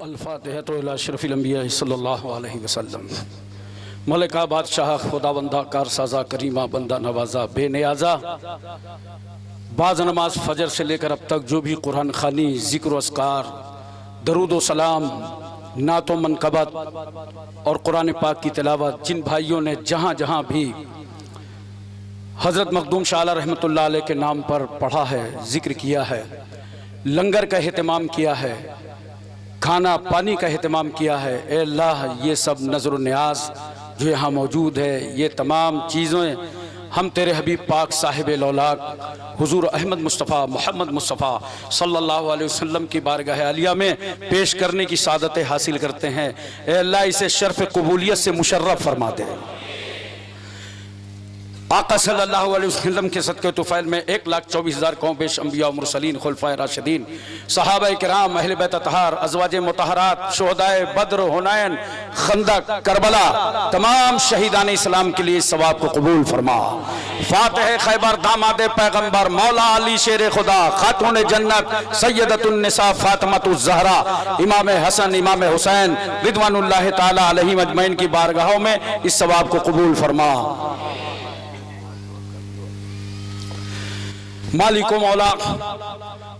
अल-फातिहतु इला अशरफिल अंबिया सल्लल्लाहु अलैहि वसल्लम। मलिका बादशाह खुदावंदा कारसाजा करीमा बंदा नवाजा बेनियाजा। बाज़ नमाज फजर से लेकर अब तक जो भी कुरान खानी, ज़िक्र अस्कार, दरूद व सलाम, नातो मनकबत और कुरान पाक की तिलावत जिन भाइयों ने जहाँ जहाँ भी हज़रत मखदूम शाह आला रहमतुल्लाह अलैह के नाम पर पढ़ा है, ज़िक्र किया है, लंगर का एहतमाम किया है, खाना पानी का एहतमाम किया है, ए अल्लाह ये सब नज़र न्याज जो यहाँ मौजूद है, ये तमाम चीज़ें हम तेरे हबीब पाक साहिब लौलाक हुजूर अहमद मुस्तफ़ा मोहम्मद मुस्तफ़ा सल्लल्लाहु अलैहि वसल्लम की बारगाह आलिया में पेश करने की सादतें हासिल करते हैं। ए अल्लाह इसे शर्फ़ कबूलियत से मुशर्रफ फरमा दे। आका सल्लल्लाहु अलैहि वसल्लम के सदक़े तुफ़ैल में 1,24,000 कौम पेश अंबिया मुरसलीन खुलफ़ाए राशिदीन सहाबाए किराम अहले बैत अतहार अज़वाजे मुतहरात शुहदाए बद्र हुनैन खंदक करबला तमाम शहीदान इस्लाम के लिए सवाब को कबूल फरमा। फातिह खैबर दामाद पैगंबर मौला अली शेर खुदा खातून जन्नत सैयदतुन निसा फातिमातुज़ ज़हरा इमाम हसन इमाम हुसैन रिदवानुल्लाह ताला अलैहिम अजमईन की बारगाहों में इस सवाब को कबूल फरमा। मालिको मौला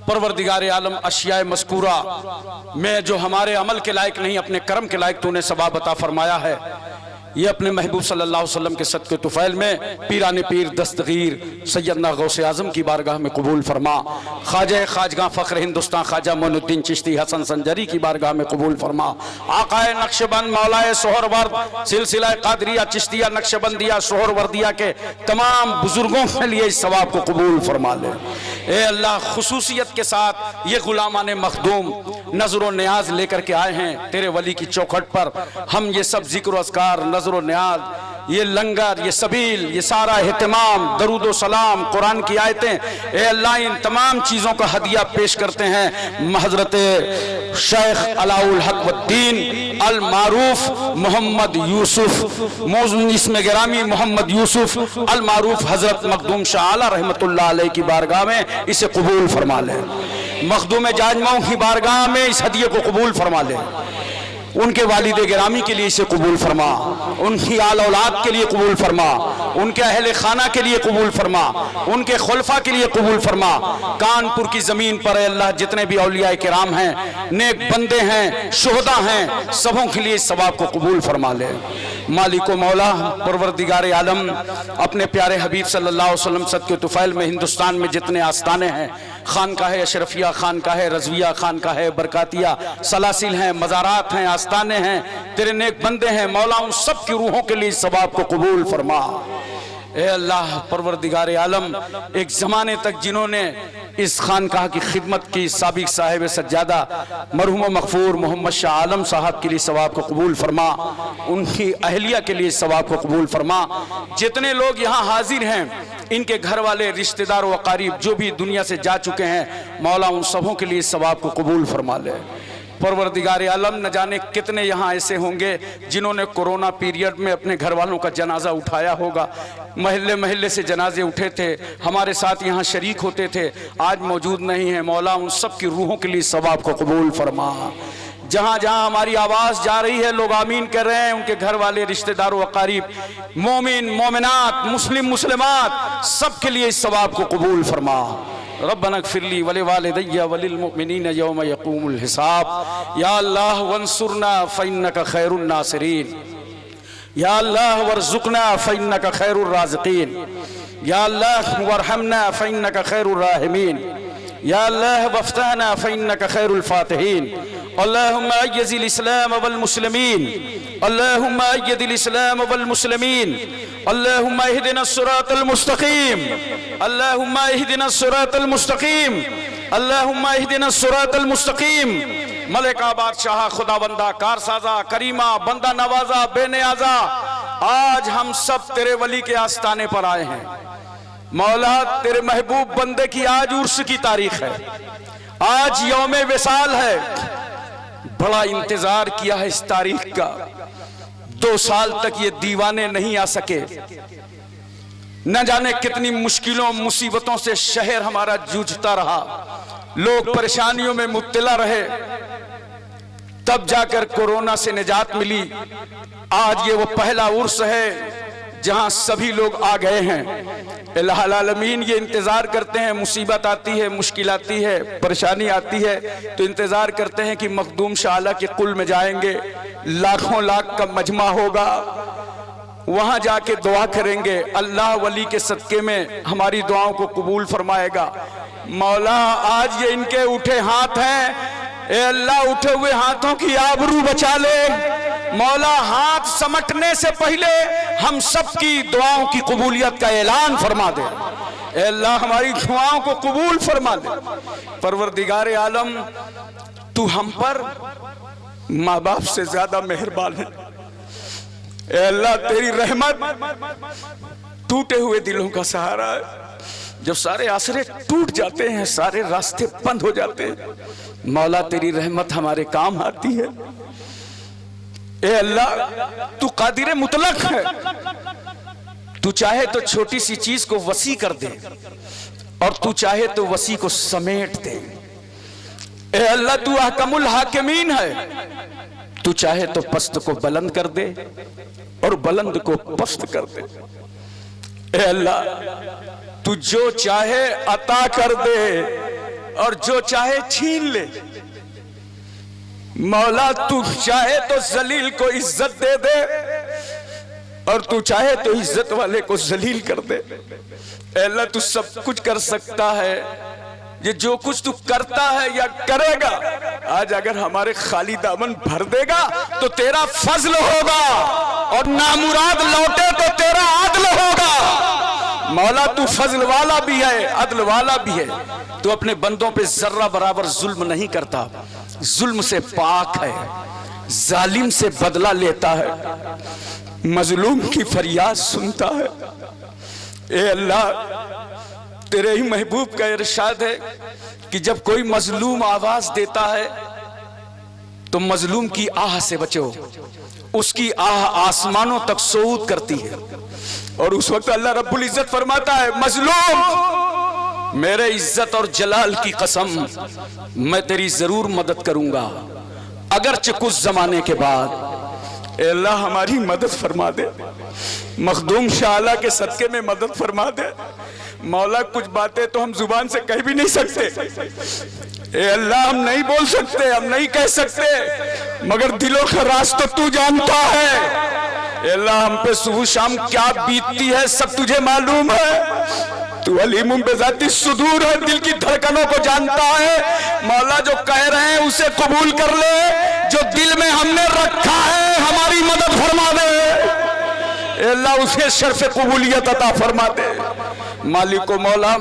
परवरदिगार आलम अशियाए मस्कूरा में जो हमारे अमल के लायक नहीं अपने कर्म के लायक तूने सवाब अता फरमाया है, ये अपने महबूब सल्लल्लाहु अलैहि वसल्लम के सदक़े तुफ़ैल में पीराने पीर दस्तगीर सैयदना गौसे आज़म की बारगाह में कबूल फरमा। ख्वाजा खाजगा फ़ख्र हिंदुस्तान ख्वाजा मोइनुद्दीन चिश्ती हसन संजरी की बारगाह में कबूल फरमा। आकाए नक्शबंद मौलाए सोहरवर्द सिलसिला कादरिया चिश्तिया नक्शबंदिया सोहरवर्दिया के तमाम बुजुर्गों के लिए इस सवाब को कबूल फरमा ले। ए अल्लाह खुसूसियत के साथ ये गुलामान मखदूम नजर न्याज लेकर के आए हैं तेरे वली की चौखट पर। हम ये सब जिक्र अस्कार नजर न्याज, ये लंगर, ये सबील, ये सारा एहतमाम, दरूद व सलाम, कुरान की आयतें, ए अल्लाह इन तमाम चीज़ों का हदिया पेश करते हैं हज़रत शेख अलाउल हक वद्दीन अल मारूफ मोहम्मद यूसुफ मौजूद इसमें गिरामी मोहम्मद यूसुफ अल मारूफ हज़रत मखदूम शाह आला रहमतुल्लाह अलैह की बारगाह में इसे कबूल फरमा ले। मखदूम जाजमाओं की बारगाह में इस हदिये को कबूल फरमा ले। उनके वालिद गिरामी के लिए इसे कबूल फरमा, उनकी आल औलाद के लिए कबूल फरमा, उनके अहले खाना के लिए कबूल फरमा, उनके खुलफा के लिए कबूल फरमा। कानपुर की ज़मीन पर अल्लाह जितने भी औलिया किराम हैं, नेक बंदे हैं, शुहदा हैं, सबों के लिए इस सवाब को कबूल फरमा ले। मालिको मौला परवरदिगार आलम अपने प्यारे हबीब सल्लल्लाहु अलैहि वसल्लम सदक़े तुफ़ैल में हिंदुस्तान में जितने आस्ताने हैं, खानकाह अशरफिया, खानकाह रज़विया, खानकाह बरकातिया, सलासिल हैं, मज़ारात हैं, आस्ताने हैं, तेरे नेक बंदे हैं मौला, उन सब की रूहों के लिए सवाब को कबूल फरमा। ए अल्लाह परवरदिगार आलम एक ज़माने तक जिन्होंने इस खानकाह की खिदमत की, साबिक साहिब सज्जादा मरहूम मग़फ़ूर मोहम्मद शाह आलम साहब के लिए सवाब को कबूल फरमा, उनकी अहलिया के लिए सवाब को कबूल फरमा। जितने लोग यहाँ हाजिर हैं, इनके घर वाले रिश्तेदार व क़रीब जो भी दुनिया से जा चुके हैं, मौला उन सबों के लिए सवाब को कबूल फरमा ले। परवरदिगार आलम न जाने कितने यहाँ ऐसे होंगे जिन्होंने कोरोना पीरियड में अपने घर वालों का जनाजा उठाया होगा। महल्ले महल्ले से जनाजे उठे थे, हमारे साथ यहाँ शरीक होते थे, आज मौजूद नहीं है। मौला उन सब की रूहों के लिए सवाब को कबूल फरमा। जहाँ जहाँ हमारी आवाज़ जा रही है, लोग आमीन कर रहे हैं, उनके घर वाले रिश्तेदारों अकारीब मोमिन मोमिनात मुस्लिम मुस्लिमात सब के लिए इस सवाब को कबूल फरमा। रब्बना ग़फ़िरली वली वालिदैया वलिल मुमिनीन यौम यक़ूमुल हिसाब। या अल्लाह वंसुरना फ़इन्नका खैरुन नासिरीन। या अल्लाह वरज़ुक़ना फ़इन्नका खैरुर राज़िक़ीन। या अल्लाह वरहमना फ़इन्नका खैरुर राहिमीन। या अल्लाह वफ़्ताना फ़इन्नका खैरुल फ़ातिहीन। अल्लाहुम्मा अय्यिज़िल इस्लाम वल मुस्लिमीन। अल्लाहुम्मा अय्यिज़िल इस्लाम वल मुस्लिमीन। अल्लाहुम्मा इहदिनस सिरातल मुस्तक़ीम। अल्लाहुम्मा इहदिनस सिरातल मुस्तक़ीम। अल्लाहुम्मा इहदिनस सिरातल मुस्तक़ीम। मलिका बादशाह खुदावंदा कारसाजा करीमा बंदा नवाजा बेनियाजा, आज हम सब तेरे वली के आस्ताने पर आए हैं। मौला तेरे महबूब बंदे की आज उर्स की तारीख है, आज यौमे विसाल है। बड़ा इंतजार किया है इस तारीख का, 2 साल तक ये दीवाने नहीं आ सके। न जाने कितनी मुश्किलों मुसीबतों से शहर हमारा जूझता रहा, लोग परेशानियों में मुब्तला रहे। तब जाकर कोरोना से निजात मिली। आज ये वो पहला उर्स है जहां सभी लोग आ गए हैं। इलाहुल आलमीन ये इंतजार करते हैं, मुसीबत आती है, मुश्किल आती है, परेशानी आती है तो इंतजार करते हैं कि मखदूम शाह के कुल में जाएंगे, लाखों लाख का मजमा होगा, वहां जाके दुआ करेंगे, अल्लाह वली के सदके में हमारी दुआओं को कबूल फरमाएगा। मौला आज ये इनके उठे हाथ हैं, ए अल्लाह उठे हुए हाथों की आबरू बचा ले। मौला हाथ समटने से पहले हम सब की दुआओं की कबूलियत का ऐलान फरमा दे। ए अल्लाह हमारी दुआओं को कबूल फरमा दे। परवरदिगार आलम तू हम पर माँ बाप से ज्यादा मेहरबान है। ए अल्लाह तेरी रहमत टूटे हुए दिलों का सहारा है। जब सारे आसरे टूट जाते हैं, सारे रास्ते बंद हो जाते हैं, मौला तेरी रहमत हमारे काम आती है। ए अल्लाह तू कादिर मुतलक है, तू चाहे तो छोटी सी चीज को वसी कर दे और तू चाहे तो वसी को समेट दे। ए अल्लाह तू अहकमुल हाकिमीन है, तू चाहे तो पस्त को बुलंद कर दे और बुलंद को पस्त कर दे। ए अल्लाह तू जो चाहे अता कर दे और जो चाहे छीन ले। मौला तू चाहे तो जलील को इज्जत दे दे और तू चाहे तो इज्जत वाले को जलील कर दे। ए अल्लाह तू सब कुछ कर सकता है, ये जो कुछ तू करता है या करेगा आज अगर हमारे खाली दामन भर देगा तो तेरा फजल होगा और नामुराद लौटे तो तेरा आदल होगा। मौला तू फजल वाला भी है, अदल वाला भी है। तू अपने बंदों पे जर्रा बराबर जुल्म नहीं करता, जुल्म से पाक है, जालिम से बदला लेता है, मजलूम की फरियाद सुनता है। ए अल्लाह तेरे ही महबूब का इरशाद है कि जब कोई मजलूम आवाज देता है तो मजलूम की आह से बचो, उसकी आह आसमानों तक सऊद करती है। और उस वक्त अल्लाह रब्बुल इज्जत फरमाता है, मजलूम मेरे इज्जत और जलाल की कसम मैं तेरी जरूर मदद करूंगा अगरचे कुछ जमाने के बाद। ए अल्लाह हमारी मदद फरमा दे, मखदूम शाह के सदके में मदद फरमा दे। मौला कुछ बातें तो हम जुबान से कह भी नहीं सकते, ए अल्लाह हम नहीं बोल सकते, हम नहीं कह सकते, मगर दिलों का राज तो तू जानता है। ए अल्लाह हम पे सुबह शाम क्या बीतती है सब तुझे मालूम है। तू अलीमुम बेज़ाती सुदूर है, दिल की धड़कनों को जानता है। मौला जो कह रहे हैं उसे कबूल कर ले, जो दिल में हमने रखा है हमारी मदद फरमा दे। ए अल्लाह उसे शर्फ कबूलियत अता फरमा दे। मालिको मौला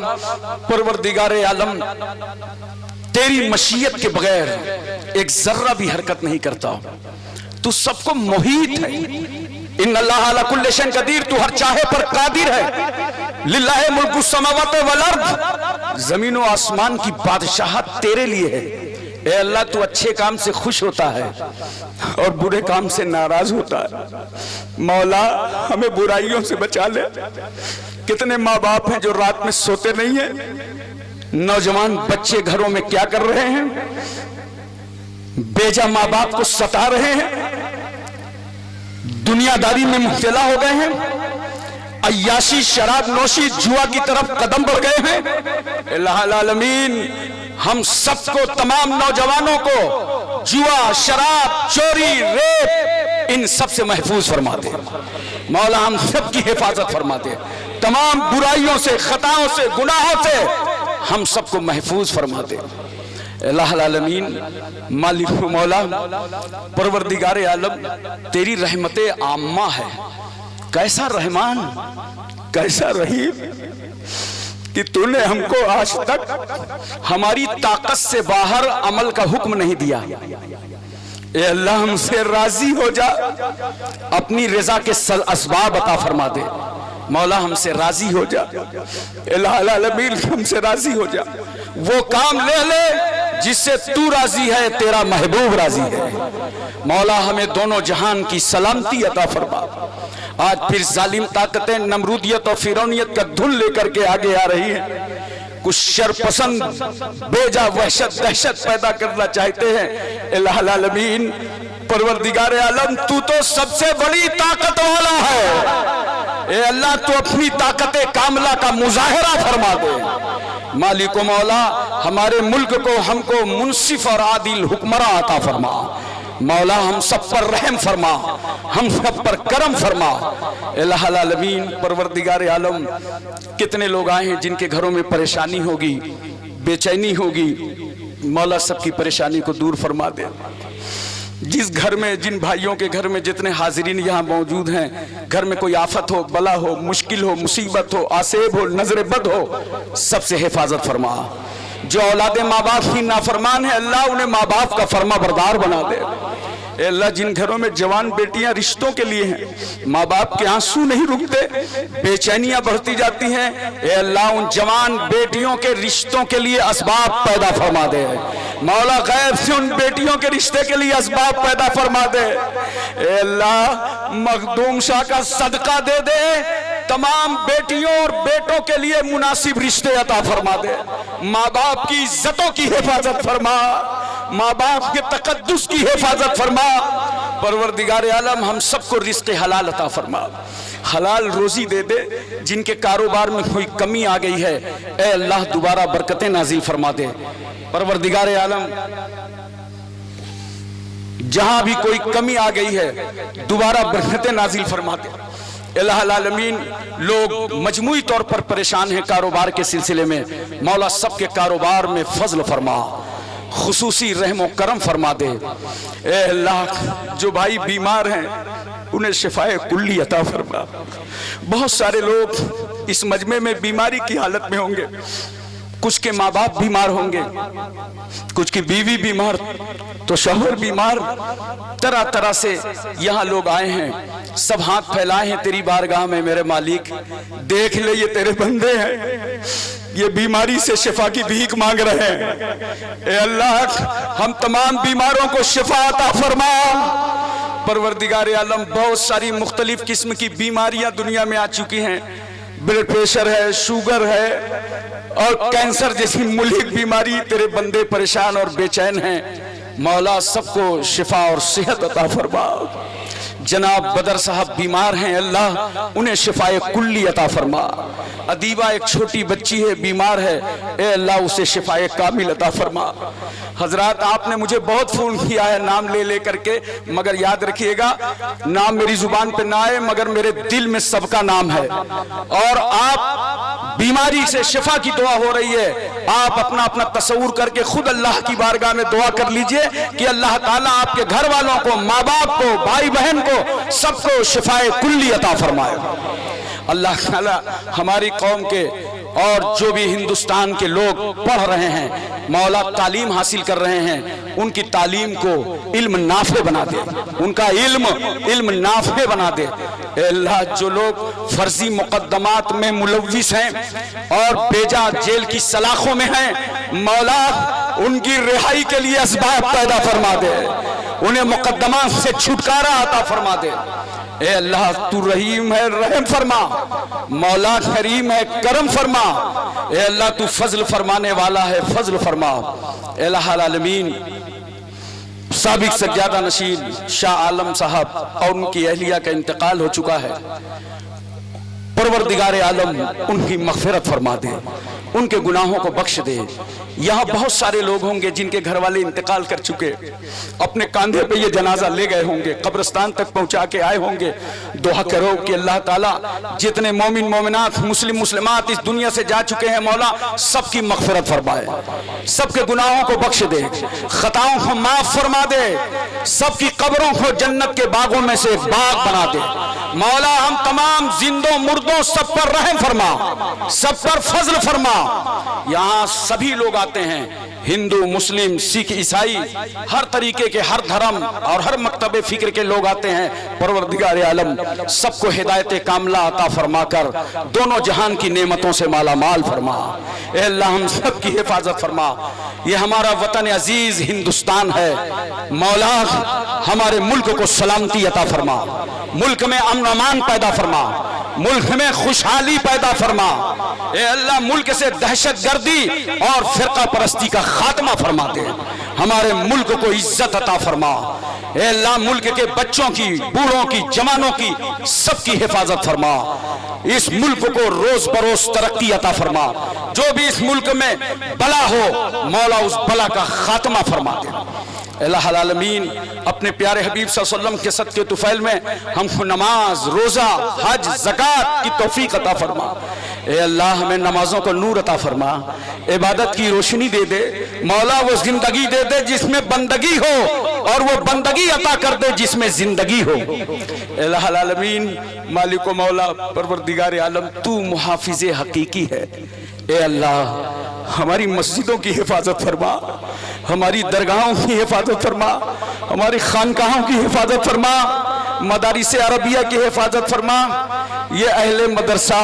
परवरदिगारे आलम तेरी मशीयत के बगैर एक जर्रा भी हरकत नहीं करता, तू सबको मुहीत है। इन्नल्लाह अला कुल्ली शैइन कदीर, तू हर चाहे पर कादिर है। लिल्लाहि मुल्कु समावाति वल अर्द, जमीन और आसमान की बादशाहत तेरे लिए है। ए अल्लाह तू अच्छे काम से खुश होता है और बुरे काम से नाराज होता है। मौला हमें बुराइयों से बचा ले। कितने माँ बाप हैं जो रात में सोते नहीं है, नौजवान बच्चे घरों में क्या कर रहे हैं, बेजा माँ बाप को सता रहे हैं, दुनियादारी में मुब्तला हो गए हैं, अय्याशी शराब नोशी जुआ की तरफ कदम बढ़ गए हैं। इलाहुल आलमीन हम सबको, तमाम नौजवानों को जुआ, शराब, चोरी, रेप इन सब से महफूज फरमा दे। मौला हम सब की हिफाजत फरमा दे, तमाम बुराइयों से, खताओं से, गुनाहों से हम सबको महफूज फरमा दे। अल्लाहुल आलमीन मालिक मौला परवरदिगार आलम तेरी रहमते आम्मा है। कैसा रहमान, कैसा रहीम कि तूने हमको आज तक हमारी ताकत से बाहर अमल का हुक्म नहीं दिया। ए अल्लाह हमसे राजी हो जा, अपनी रजा के असबाब अता फरमा दे। मौला हमसे राजी हो जा, इलाहुल आलमीन हमसे राजी हो जा, वो काम ले ले जिससे तू राजी है, तेरा महबूब राजी है। मौला हमें दोनों जहान की सलामती अता फरमा। आज फिर जालिम ताकतें नमरूदियत और फिरौनियत का धुन लेकर के आगे आ रही हैं। कुछ शरपसंद बेजा वहशत दहशत पैदा करना चाहते हैं। इलाहुल आलमीन परवरदिगार आलम तू तो सबसे बड़ी ताकत वाला है। ए अल्लाह तू अपनी ताकत कामला का मुजाहिरा फरमा दे। मालिक मौला हमारे मुल्क को हमको मुनसिफ और आदिल हुक्मरां अता फरमा। मौला हम सब पर रहम फरमा, हम सब पर करम फरमा। इलाहुल आलमीन परवरदिगार आलम कितने लोग आए हैं जिनके घरों में परेशानी होगी, बेचैनी होगी, मौला सबकी परेशानी को दूर फरमा दे। जिस घर में, जिन भाइयों के घर में जितने हाजिरीन यहाँ मौजूद हैं, घर में कोई आफत हो, बला हो, मुश्किल हो, मुसीबत हो, आसेब हो, नजर बद हो, सबसे हिफाजत फरमा। जो औलादे माँ बाप की नाफरमान है अल्लाह उन्हें माँ बाप का फरमा बरदार बना दे। ए अल्लाह जिन घरों में जवान बेटियां रिश्तों के लिए हैं, माँ बाप के आंसू नहीं रुकते, बेचैनियां बढ़ती जाती हैं, ए अल्लाह उन जवान बेटियों के रिश्तों के लिए असबाब पैदा फरमा दे। मौला गैब से उन बेटियों के रिश्ते के लिए असबाब पैदा फरमा दे। ए अल्लाह मखदूम शाह का सदका दे दे, तमाम बेटियों और बेटों के लिए मुनासिब रिश्ते अता फरमा दे। माँ बाप की इज्जतों की हिफाजत फरमा, माँ बाप के तकद्दुस की हिफाजत फरमा। परवरदिगार आलम हम सबको रिज़्क़ हलाल अता फरमा, हलाल रोजी दे दे। जिनके कारोबार में कोई कमी आ गई है ए अल्लाह दोबारा बरकतें नाजिल फरमा दे। परवरदिगार आलम जहां भी कोई कमी आ गई है दोबारा बरकतें नाजिल फरमा दे। इलाहुल आलमीन लोग मजमूई तौर पर परेशान हैं कारोबार के सिलसिले में, मौला सबके कारोबार में फजल फरमा, खुसूसी रहमो करम फरमा दे। ए अल्लाह जो भाई बीमार हैं उन्हें शिफाए कुल्ली अता फरमा। बहुत सारे लोग इस मजमे में बीमारी की हालत में होंगे, कुछ के माँ बाप बीमार होंगे, कुछ की बीवी बीमार, तो शौहर बीमार, तरह तरह से यहाँ लोग आए हैं, सब हाथ फैलाए हैं तेरी बारगाह में। मेरे मालिक देख ले ये तेरे बंदे हैं, ये बीमारी से शिफा की भीख मांग रहे हैं। ए अल्लाह हम तमाम बीमारों को शिफा अता फरमा। परवरदिगार आलम बहुत सारी मुख्तलिफ किस्म की बीमारियां दुनिया में आ चुकी हैं, ब्लड प्रेशर है, शुगर है और कैंसर जैसी मुल्हिक बीमारी। तेरे बंदे परेशान और बेचैन हैं, मौला सबको शिफा और सेहत अता फरमा। जनाब बदर साहब बीमार हैं, अल्लाह उन्हें शिफाए कुल्ली अता फरमा। अदीबा एक छोटी बच्ची है, बीमार है, ए अल्लाह उसे शिफाए कामिल अता फरमा। हजरात आपने मुझे बहुत फोन किया है नाम ले ले करके, मगर याद रखिएगा नाम मेरी जुबान पे ना आए मगर मेरे दिल में सबका नाम है। और आप बीमारी से शिफा की दुआ हो रही है, आप अपना अपना तसव्वुर करके खुद अल्लाह की बारगाह में दुआ कर लीजिए कि अल्लाह ताला आपके घर वालों को, माँ बाप को, भाई बहन को, सबको शिफाए कुल्ली अता फरमाए। अल्लाह ताला हमारी कौम के और जो भी हिंदुस्तान के लोग पढ़ रहे हैं, मौला तालीम हासिल कर रहे हैं, उनकी तालीम को इल्म नाफे बना दे, उनका इल्म नाफे बना दे। अल्लाह जो लोग फर्जी मुकद्दमात में मुलव्विस हैं और बेजा जेल की सलाखों में हैं, मौला उनकी रिहाई के लिए असबाब पैदा फरमा दे, उन्हें मुकद्दमा से छुटकारा अता फरमा दे। ए अल्लाह तू रहीम है, रहम फरमा, मौला करीम है, करम फरमा। ए अल्लाह तू फजल फरमाने वाला है, फजल फरमा। इलाहुल आलमीन साबिक सज्जादा नशीन शाह आलम साहब और उनकी अहलिया का इंतकाल हो चुका है। परवरदिगार आलम उनकी मग़फ़िरत फरमा दे, उनके गुनाहों को बख्श दे। यहाँ बहुत सारे लोग होंगे जिनके घर वाले इंतकाल कर चुके, अपने कांधे पे ये जनाजा ले गए होंगे, कब्रिस्तान तक पहुंचा के आए होंगे। दुआ करो कि अल्लाह ताला जितने मोमिन मोमिनात, मुस्लिम मुस्लिमात इस दुनिया से जा चुके हैं, मौला सबकी मग़फ़िरत फरमाए, सबके गुनाहों को बख्श दे, खताओं को माफ फरमा दे, सबकी कब्रों को जन्नत के बागों में से एक बाग बना दे। मौला हम तमाम जिंदों मुर्दों सब पर रहम फरमा, सब पर फजल फरमा। यहाँ सभी लोग आते हैं, हिंदू, मुस्लिम, सिख, ईसाई, हर तरीके के, हर धर्म और हर मकतबे फिक्र के लोग आते हैं। परवरदिगार आलम सबको हिदायत कामला अता फरमा कर दोनों जहान की नेमतों से माला माल फरमा। ए अल्लाह हम सब की हिफाजत फरमा। ये हमारा वतन अजीज हिंदुस्तान है, मौला हमारे मुल्क को सलामती अता फरमा, मुल्क में अमन अमान पैदा फरमा। मुल्क में खुशहाली पैदा फरमा। ए अल्लाह मुल्क से दहशत गर्दी और फिरका परस्ती का खात्मा फरमा दे। हमारे मुल्क को इज्जत अता फरमा। ए अल्लाह मुल्क के बच्चों की, बूढ़ों की, जवानों की, सबकी हिफाजत फरमा। इस मुल्क को रोज बरोज तरक्की अता फरमा। जो भी इस मुल्क में बला हो मौला उस बला का खात्मा फरमा दे। अल्लाह आलमीन अपने प्यारे हबीब सल्लल्लाहु अलैहि वसल्लम के सदके तुफैल में हमको नमाज, रोजा, हज, ज़कात की तौफीक अता फरमा। ए अल्लाह हमें नमाजों को नूर अता फरमा, इबादत की रोशनी दे दे मौला। वो जिंदगी दे दे जिसमें बंदगी हो और वो बंदगी अता कर दे जिसमें जिंदगी हो। अल्लाह आलमीन मालिक मौला परवरदिगार आलम तू मुहाफिज़े हकीकी है। ए अल्लाह हमारी मस्जिदों की हिफाजत फरमा, हमारी दरगाहों की हिफाजत फरमा, हमारी खानकाहों की हिफाजत फरमा, मदारिस अरबिया की हिफाजत फरमा। ये अहले मदरसा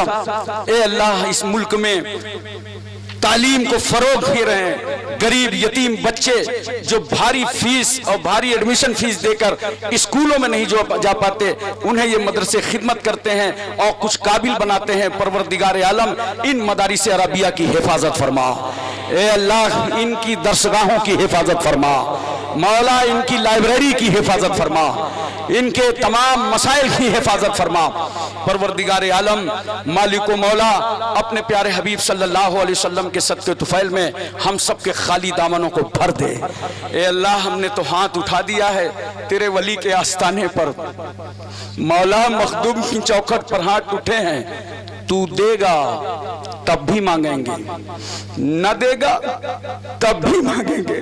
ए अल्लाह इस मुल्क में तालीम को फरोग दे रहे हैं। गरीब यतीम बच्चे जो भारी फीस और भारी एडमिशन फीस देकर स्कूलों में नहीं जा पाते, उन्हें ये मदरसे खिदमत करते हैं और कुछ काबिल बनाते हैं। परवरदिगार आलम इन मदारिस अरबिया की हिफाजत फरमा। ए अल्लाह इनकी दरसगाहों की हिफाजत फरमा मौला, इनकी लाइब्रेरी की हिफाजत फरमा, इनके तमाम मसाइल की हिफाजत फरमा। परवरदिगार आलम मालिक मौला अपने प्यारे हबीब सल्लल्लाहु अलैहि वसल्लम के सदके तुफैल में हम सब के खाली दामनों को भर दे। ए अल्लाह हमने तो हाथ उठा दिया है तेरे वली के आस्ताने पर मौला, मखदूम की चौखट पर हाथ उठे हैं। तू देगा तब भी मांगेंगे, न देगा तब भी मांगेंगे।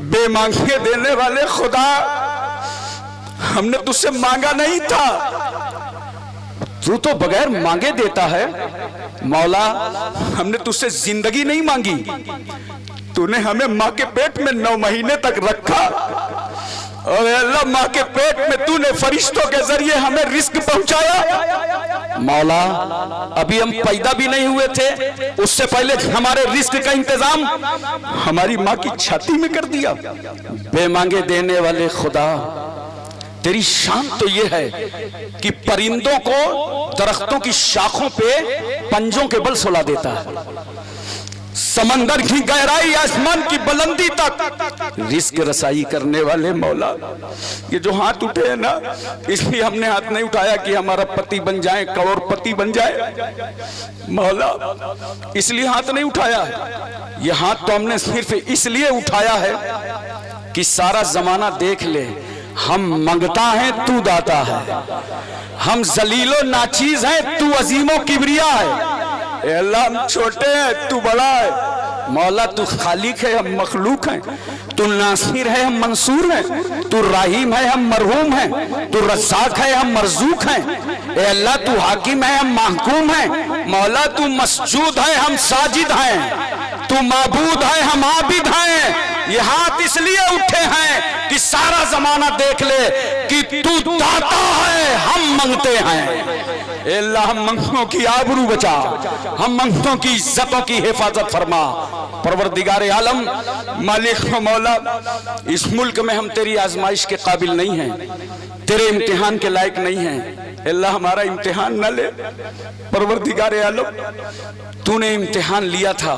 बेमांगे देने वाले खुदा, हमने तुझसे मांगा नहीं था, तू तो बगैर मांगे देता है। मौला हमने तुझसे जिंदगी नहीं मांगी, तूने हमें माँ के पेट में 9 महीने तक रखा और अल्लाह माँ के पेट में तूने फरिश्तों के जरिए हमें रिस्क पहुंचाया। मौला अभी हम पैदा भी नहीं हुए थे, उससे पहले हमारे रिस्क का इंतजाम हमारी माँ की छाती में कर दिया। बेमांगे देने वाले खुदा, तेरी शान तो ये है कि परिंदों को दरख्तों की शाखों पे पंजों के बल सुला देता है, समंदर की गहराई आसमान की बुलंदी तक रिस्क रसाई करने वाले मौला। ये जो हाथ उठे हैं ना, इसलिए हमने हाथ नहीं उठाया कि हमारा पति बन जाए, करोड़पति बन जाए मौला, इसलिए हाथ नहीं उठाया है। ये हाथ तो हमने सिर्फ इसलिए उठाया है कि सारा जमाना देख ले, हम मंगता है तू दाता है, हम जलीलो नाचीज हैं तू अजीमो किबरिया है। ए अल्लाह हम छोटे हैं तू बड़ा है मौला, तू खालिक है हम मखलूक हैं, तू नासिर है हम मंसूर हैं, तू राहीम है हम मरहूम हैं, तू रज़्ज़ाक है हम मरज़ूक हैं। ए अल्लाह तू हाकिम है हम महकूम हैं। मौला तू मसजूद है हम साजिद हैं, तू माबूद है हम आबिद हैं। ये हाथ इसलिए उठे हैं कि सारा जमाना देख ले कि तू दाता है, हम मंगते हैं। अल्लाह हम मंगतों की आबरू बचा, हम मंगतों की इज्जतों की हिफाजत फरमा। परवरदिगार आलम मालिक मौला, इस मुल्क में हम तेरी आजमाइश के काबिल नहीं हैं, तेरे इम्तिहान के लायक नहीं हैं। अल्लाह हमारा इम्तिहान न ले। परवरदिगार आलम तूने इम्तिहान लिया था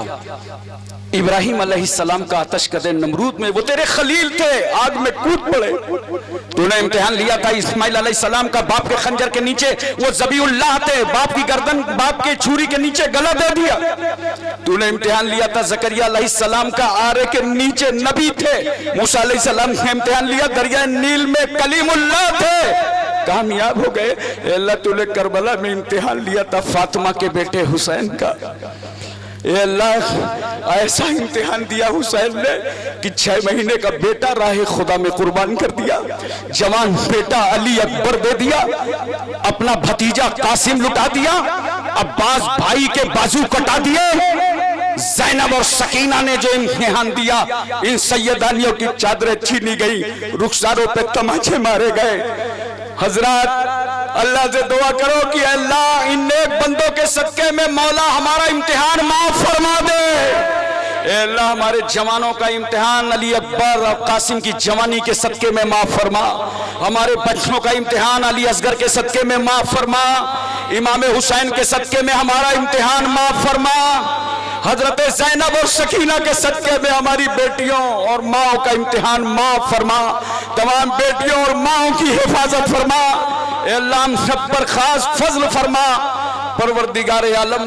इब्राहिम अलैहिस्सलाम का आतश कदे नमरूद में, वो तेरे खलील थे, आग में कूद पड़े। तूने इम्तिहान लिया था इस्माइल अलैहिस्सलाम का, बाप के खंजर के नीचे वो ज़बीउल्लाह थे, बाप की गर्दन बाप के छुरी के नीचे गला दे दिया। तूने इम्तिहान लिया था ज़करिया अलैहिस्सलाम का, आरे के नीचे नबी थे। मूसा अलैहिस्सलाम ने इम्तिहान लिया, दरिया नील में कलीमुल्लाह थे, कामयाब हो गए। अल्लाह तूने करबला में इम्तिहान लिया था फातिमा के बेटे हुसैन का। अल्लाह ऐसा इम्तिहान दिया हुसैन ने कि 6 महीने का बेटा राह खुदा में कुर्बान कर दिया, जवान बेटा अली अकबर दे दिया, अपना भतीजा कासिम लुटा दिया, अब्बास भाई के बाजू कटा दिए। ज़ैनब और सकीना ने जो इम्तिहान दिया, इन सैयदानियों की चादरें छीनी गई, रुखसारों पे तमाचे मारे गए। हजरत अल्लाह से दुआ करो कि अल्लाह इन नेक बंदों के सदके में मौला हमारा इम्तिहान माफ फरमा दे। ए अल्लाह हमारे जवानों का इम्तिहान अली अकबर और कासिम की जवानी के सदके में माफ फरमा, हमारे बच्चों का इम्तिहान अली असगर के सदके में माफ फरमा, इमाम हुसैन के सदके में हमारा इम्तिहान माफ फरमा, हजरत ज़ैनब और सकीना के सदके में हमारी बेटियों और माओ का इम्तिहान माफ फरमा, तमाम बेटियों और माओ की हिफाजत फरमा। ए अल्लाह हम सब पर खास फजल फरमा। परवरदिगार आलम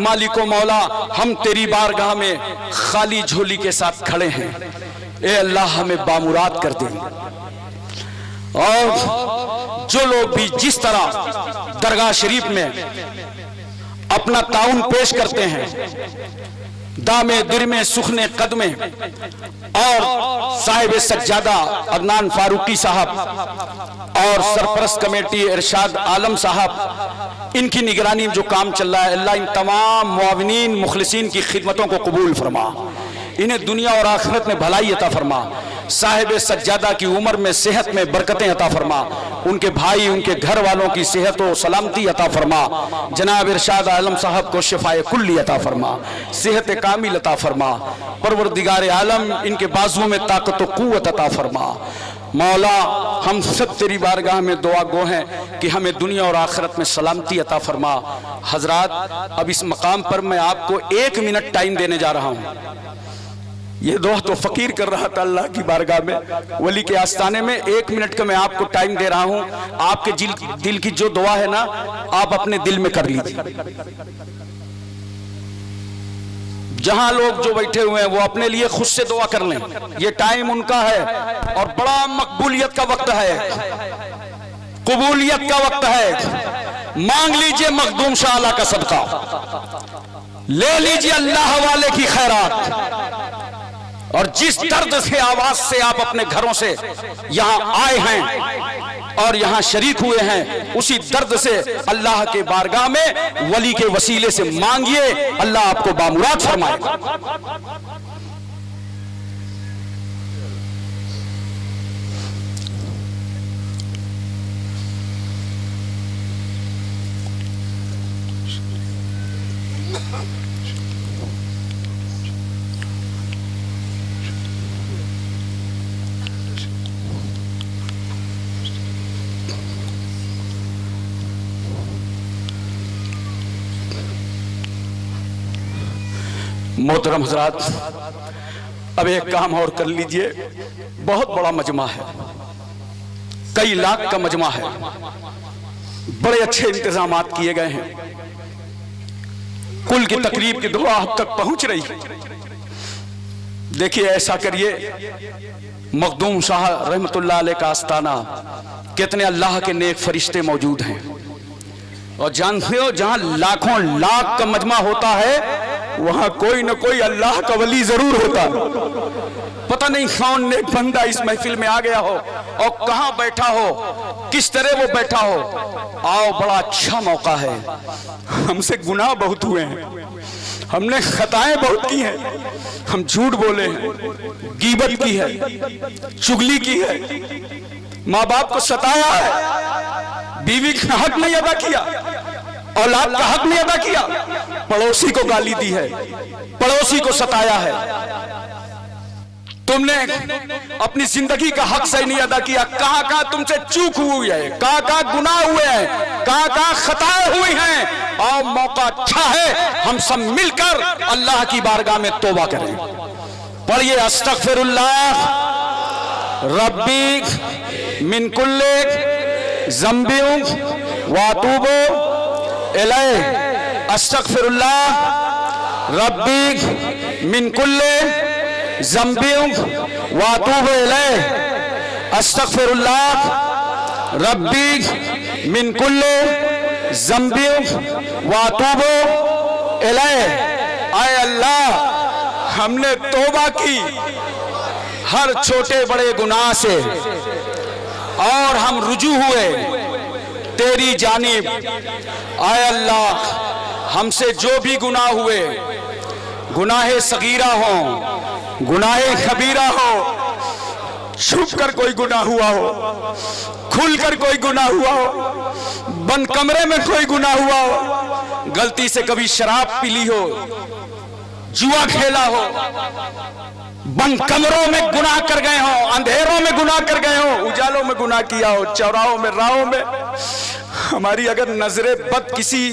मालिको मौला, हम तेरी बारगाह में खाली झोली के साथ खड़े हैं। ए अल्लाह हमें बामुराद कर दे। और जो लोग भी जिस तरह दरगाह शरीफ में अपना ताउन पेश करते हैं, दामे दिरमे सुखने कदमे और साहिब सज्जादा अदनान फारूकी साहब और सरपरस्त कमेटी इरशाद आलम साहब, इनकी निगरानी में जो काम चल रहा है, अल्लाह इन तमाम मुआविनीन मुखलिसीन की खिदमतों को कबूल फरमा, इन्हें दुनिया और आखिरत में भलाई अता फरमा, साहिब सज्जादा की उम्र में सेहत में बरकतें अता फरमा, उनके भाई उनके घर वालों की सेहत और सलामती अता फरमा, जनाब इरशाद आलम साहब को शिफाए कुल्ली अता फरमा, सेहत कामिल अता फरमा, परवरदिगार आलम इनके बाजुओं में ताकत और कुव्वत अता फरमा। मौला हम सब तेरी बारगाह में दुआ गो हैं कि हमें दुनिया और आखिरत में सलामती अता फरमा। हजरात, अब इस मकाम पर मैं आपको 1 मिनट टाइम देने जा रहा हूँ। ये दुआ तो फकीर कर रहा था अल्लाह की बारगाह में, वली के आस्थाने में 1 मिनट का मैं आपको टाइम दे रहा हूं। आपके दिल की जो दुआ है ना, आप अपने दिल में कर लीजिए। जहां लोग जो बैठे हुए हैं वो अपने लिए खुद से दुआ कर लें, ये टाइम उनका है और बड़ा मकबूलियत का वक्त है, कबूलियत का वक्त है। मांग लीजिए मखदूम शाह आला का सदका, ले लीजिए अल्लाह वाले की खैरात, और जिस दर्द से आवाज से आप अपने घरों से यहां आए हैं और यहां शरीक हुए हैं, उसी दर्द से अल्लाह के बारगाह में वली के वसीले से मांगिए, अल्लाह आपको बामुराद फरमाएगा। मोहतरम हजरात, अब एक काम और कर लीजिए। बहुत बड़ा मजमा है, कई लाख का मजमा है, बड़े अच्छे इंतजामात किए गए हैं, कुल की तकरीब की दुआ अब तक पहुंच रही है। देखिए, ऐसा करिए, मखदूम शाह रहमतुल्लाह अलैह का आस्ताना, कितने अल्लाह के नेक फरिश्ते मौजूद हैं, और जानते हो जहां लाखों लाख का मजमा होता है वहां कोई न कोई अल्लाह का वली जरूर होता। पता नहीं कौन नेक बंदा इस महफिल में आ गया हो और कहां बैठा हो, किस तरह वो बैठा हो। आओ, बड़ा अच्छा मौका है। हमसे गुनाह बहुत हुए हैं, हमने खताएं बहुत की हैं, हम झूठ बोले हैं, गीबत की है, चुगली की है, माँ बाप को सताया है, बीवी का हक नहीं अदा किया, औलाद का हक नहीं अदा किया, पड़ोसी को गाली दी है, पड़ोसी को सताया है, तुमने अपनी जिंदगी का हक सही नहीं अदा किया। कहां कहां तुमसे चूक हुई है, कहां कहां गुनाह हुए हैं, कहां कहां खताएं हुई हैं। और मौका अच्छा है, हम सब मिलकर अल्लाह की बारगाह में तौबा करें। पढ़िए, अस्तगफिरुल्लाह रब्बी मिन कुल्ले ज़ंबियों वातूबो इलैह, अस्तगफिरुल्लाह रब्बी मिन कुल्ले ज़ंबियों वातूबो इलैह, अस्तगफिरुल्लाह रब्बी मिन कुल्ले ज़ंबियों वातूबो इलैह। आए अल्लाह, हमने तौबा की हर छोटे बड़े गुनाह से और हम रुजू हुए तेरी जानिब। आए अल्लाह, हमसे जो भी गुनाह हुए, गुनाहे सगीरा हो, गुनाहे कबीरा हो, छुप कर कोई गुनाह हुआ हो, खुल कर कोई गुनाह हुआ हो, बंद कमरे में कोई गुनाह हुआ हो, गलती से कभी शराब पी ली हो, जुआ खेला हो, बंद कमरों में गुनाह कर गए हो, अंधेरों में गुनाह कर गए हो, उजालों में गुनाह किया हो, चौराहों में, राहों में हमारी अगर नजरे बद किसी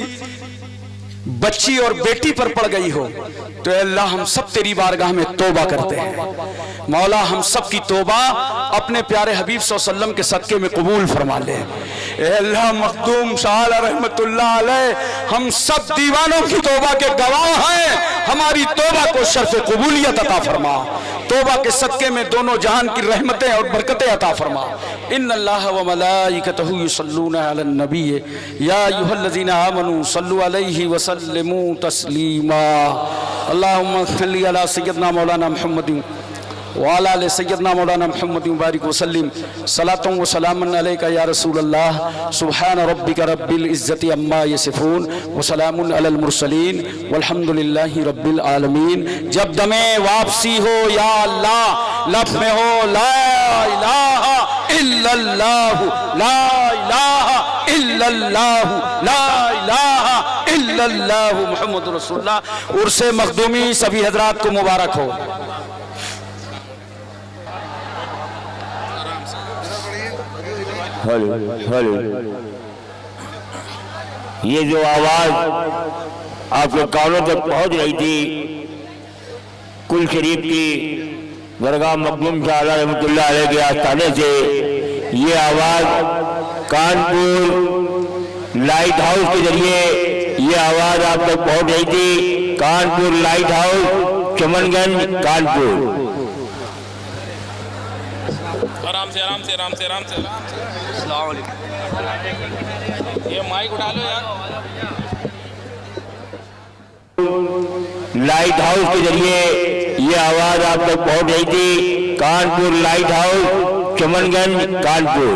बच्ची और बेटी पर पड़ गई हो तो अल्लाह हम सब तेरी बारगाह में तौबा करते हैं। मौला हम सब की तौबा अपने प्यारे हबीब सल्लल्लाहु अलैहि वसल्लम के सदके में कबूल फरमा ले। अल्लाह मखदूम शाह रहमतुल्लाह अलैह हम सब दीवानों की तौबा के गवाह हैं, हमारी तौबा को शर्फ कबूलियत अता फरमा, तौबा के सदके में दोनों जहान की रहमतें और बरकतें अता फरमा। इन्नल्लाह व मलाइकतहु युसल्लूना अलन नबी या अय्युहल्लज़ीना आमनू सल्लु अलैहि व सल्लिमू तस्लीमा। अल्लाहुम्मा सल्लि अला सय्यदना मौलाना मुहम्मदिन व अला आलि सय्यदना मौलाना मुहम्मदिन बारिक व सल्लिम सलातुन व सलामुन अलैका या रसूलल्लाह। सुब्हान रब्बिका रब्बिल इज्जति अम्मा यसिफून व सलामुन अलल मुरसलीन वल्हम्दुलिल्लाहि रब्बिल आलमीन। जब दमे वापसी हो या अल्लाह, लब में हो ला इलाहा इल्लल्लाहु, ला इलाहा इल्लल्लाहु, ला इलाहा इल्लल्लाहु मुहम्मदुर रसूलुल्लाह। उर्से मखदूमी सभी हजरात को मुबारक हो। हेलो हेलो, ये जो आवाज आपके कानों तक पहुंच रही थी कुल शरीफ की दरगाह मखदूम शाह रहमतुल्लाह अलैह के आस्थाने से, ये आवाज कानपुर लाइट हाउस के जरिए ये आवाज आप तक पहुंच रही थी। Kanpur light house, Chamanganj, Kanpur. आराम से आराम से आराम से आराम से अस्सलाम वालेकुम। ये माइक उठा लो यार। लाइट हाउस के जरिए ये आवाज आप तक पहुंच रही थी। Kanpur light house, Chamanganj, Kanpur.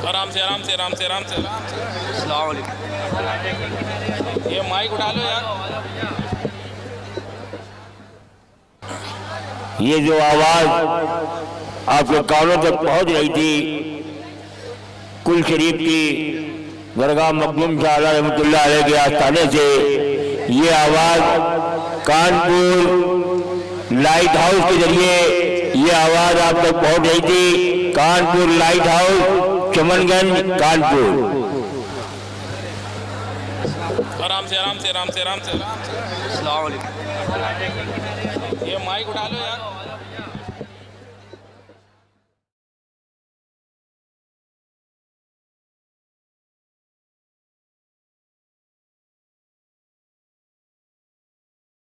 आराम से आराम से आराम से आराम से अस्सलाम वालेकुम। ये माइक उठा लो यार। ये जो आवाज आपके कानों तक पहुंच रही थी कुल शरीफ की दरगाह मखदूम शाह रहमतुल्लाह अलैह के आस्थाने से, ये आवाज कानपुर लाइट हाउस के जरिए ये आवाज आप तक पहुंच रही थी। Kanpur light house, Chamanganj, Kanpur. आराम से आराम से आराम से आराम से अस्सलाम वालेकुम। ये माइक उठा लो यार।